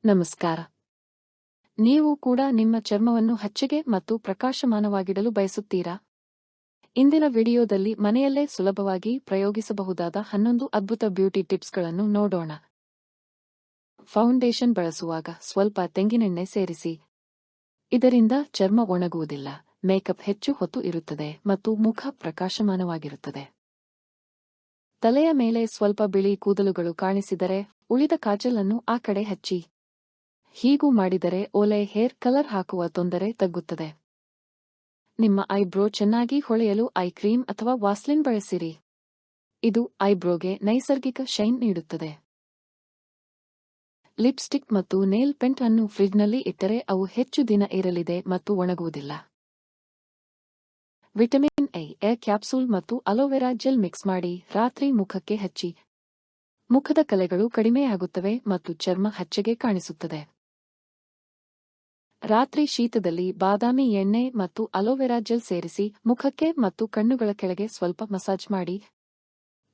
ನಮಸ್ಕಾರ. ನೀವು ಕೂಡ ನಿಮ್ಮ ಚರ್ಮವನ್ನು ಹಚ್ಚಗೆ ಮತ್ತು ಪ್ರಕಾಶಮಾನವಾಗಿಡಲು ಬಯಸುತ್ತೀರಾ? ಇಂದಿನ ವಿಡಿಯೋದಲ್ಲಿ ಮನೆಯಲ್ಲೇ ಸುಲಭವಾಗಿ ಪ್ರಯೋಗಿಸಬಹುದಾದ 11 ಅದ್ಭುತ ಬ್ಯೂಟಿ ಟಿಪ್ಸ್ಗಳನ್ನು ನೋಡೋಣ. ಫೌಂಡೇಶನ್ ಬಳಸುವಾಗ ಸ್ವಲ್ಪ ತೆಂಗಿನೆಣ್ಣೆ ಸೇರಿಸಿ. ಇದರಿಂದ ಚರ್ಮ ಒಣಗುವುದಿಲ್ಲ, ಮೇಕಪ್ ಹೆಚ್ಚು ಹೊತ್ತು ಇರುತ್ತದೆ ಮತ್ತು ಮುಖ ಪ್ರಕಾಶಮಾನವಾಗಿರುತ್ತದೆ. ತಲೆಯ ಮೇಲೆ ಸ್ವಲ್ಪ ಬಿಳಿ ಕೂದಲುಗಳು ಕಾಣಿಸಿದರೆ ಉಳಿದ ಕಾಜಲ್ ಅನ್ನು ಆ ಕಡೆ ಹಚ್ಚಿ. ಹೀಗೂ ಮಾಡಿದರೆ ಓಲೆ ಹೇರ್ ಕಲರ್ ಹಾಕುವ ತೊಂದರೆ ತಗ್ಗುತ್ತದೆ. ನಿಮ್ಮ ಐಬ್ರೋ ಚೆನ್ನಾಗಿ ಹೊಳೆಯಲು ಐ ಕ್ರೀಮ್ ಅಥವಾ ವಾಸ್ಲಿನ್ ಬಳಸಿರಿ. ಇದು ಐಬ್ರೋಗೆ ನೈಸರ್ಗಿಕ ಶೈನ್ ನೀಡುತ್ತದೆ. ಲಿಪ್ಸ್ಟಿಕ್ ಮತ್ತು ನೇಲ್ ಪೆಂಟ್ ಅನ್ನು ಫ್ರಿಡ್ಜ್ನಲ್ಲಿ ಇಟ್ಟರೆ ಅವು ಹೆಚ್ಚು ದಿನ ಇರಲಿದೆ ಮತ್ತು ಒಣಗುವುದಿಲ್ಲ. ವಿಟಮಿನ್ ಎ ಕ್ಯಾಪ್ಸೂಲ್ ಮತ್ತು ಅಲೋವೆರಾ ಜೆಲ್ ಮಿಕ್ಸ್ ಮಾಡಿ ರಾತ್ರಿ ಮುಖಕ್ಕೆ ಹಚ್ಚಿ. ಮುಖದ ಕಲೆಗಳು ಕಡಿಮೆಯಾಗುತ್ತವೆ ಮತ್ತು ಚರ್ಮ ಹಚ್ಚಗೆ ಕಾಣಿಸುತ್ತದೆ. ರಾತ್ರಿ ಶೀತದಲ್ಲಿ ಬಾದಾಮಿ ಎಣ್ಣೆ ಮತ್ತು ಅಲೋವೆರಾ ಜೆಲ್ ಸೇರಿಸಿ ಮುಖಕ್ಕೆ ಮತ್ತು ಕಣ್ಣುಗಳ ಕೆಳಗೆ ಸ್ವಲ್ಪ ಮಸಾಜ್ ಮಾಡಿ.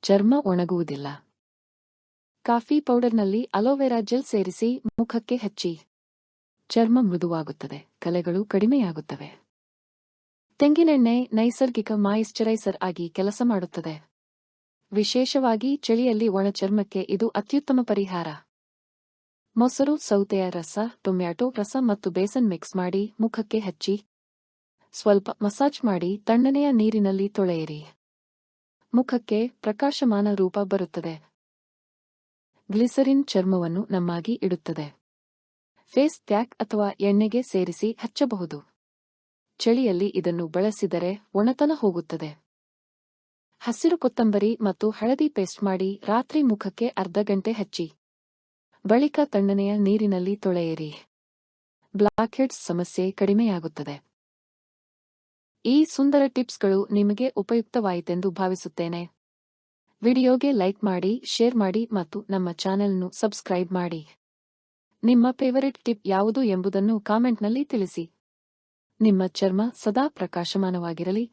ಚರ್ಮ ಒಣಗುವುದಿಲ್ಲ. ಕಾಫಿ ಪೌಡರ್ನಲ್ಲಿ ಅಲೋವೆರಾ ಜೆಲ್ ಸೇರಿಸಿ ಮುಖಕ್ಕೆ ಹಚ್ಚಿ. ಚರ್ಮ ಮೃದುವಾಗುತ್ತದೆ, ಕಲೆಗಳು ಕಡಿಮೆಯಾಗುತ್ತವೆ. ತೆಂಗಿನೆಣ್ಣೆ ನೈಸರ್ಗಿಕ ಮಾಯಿಶ್ಚರೈಸರ್ ಆಗಿ ಕೆಲಸ ಮಾಡುತ್ತದೆ. ವಿಶೇಷವಾಗಿ ಚಳಿಯಲ್ಲಿ ಒಣ ಚರ್ಮಕ್ಕೆ ಇದು ಅತ್ಯುತ್ತಮ ಪರಿಹಾರ. ಮೊಸರು, ಸೌತೆಯ ರಸ, ಟೊಮ್ಯಾಟೊ ರಸ ಮತ್ತು ಬೇಸನ್ ಮಿಕ್ಸ್ ಮಾಡಿ ಮುಖಕ್ಕೆ ಹಚ್ಚಿ. ಸ್ವಲ್ಪ ಮಸಾಜ್ ಮಾಡಿ ತಣ್ಣನೆಯ ನೀರಿನಲ್ಲಿ ತೊಳೆಯಿರಿ. ಮುಖಕ್ಕೆ ಪ್ರಕಾಶಮಾನ ರೂಪ ಬರುತ್ತದೆ. ಗ್ಲಿಸರಿನ್ ಚರ್ಮವನ್ನು ನಮ್ಮಾಗಿ ಇಡುತ್ತದೆ. ಫೇಸ್ ಪ್ಯಾಕ್ ಅಥವಾ ಎಣ್ಣೆಗೆ ಸೇರಿಸಿ ಹಚ್ಚಬಹುದು. ಚಳಿಯಲ್ಲಿ ಇದನ್ನು ಬಳಸಿದರೆ ಒಣತನ ಹೋಗುತ್ತದೆ. ಹಸಿರು ಕೊತ್ತಂಬರಿ ಮತ್ತು ಹಳದಿ ಪೇಸ್ಟ್ ಮಾಡಿ ರಾತ್ರಿ ಮುಖಕ್ಕೆ ಅರ್ಧ ಗಂಟೆ ಹಚ್ಚಿ. ಬಳಿಕ ತಣ್ಣನೆಯ ನೀರಿನಲ್ಲಿ ತೊಳೆಯಿರಿ. ಬ್ಲಾಕ್ ಹೆಡ್ಸ್ ಸಮಸ್ಯೆ ಕಡಿಮೆಯಾಗುತ್ತದೆ. ಈ ಸುಂದರ ಟಿಪ್ಸ್ಗಳು ನಿಮಗೆ ಉಪಯುಕ್ತವಾಯಿತೆಂದು ಭಾವಿಸುತ್ತೇನೆ. ವಿಡಿಯೋಗೆ ಲೈಕ್ ಮಾಡಿ, ಶೇರ್ ಮಾಡಿ ಮತ್ತು ನಮ್ಮ ಚಾನೆಲ್ನ್ನು ಸಬ್ಸ್ಕ್ರೈಬ್ ಮಾಡಿ. ನಿಮ್ಮ ಫೇವರಿಟ್ ಟಿಪ್ ಯಾವುದು ಎಂಬುದನ್ನು ಕಾಮೆಂಟ್ನಲ್ಲಿ ತಿಳಿಸಿ. ನಿಮ್ಮ ಚರ್ಮ ಸದಾ ಪ್ರಕಾಶಮಾನವಾಗಿರಲಿ.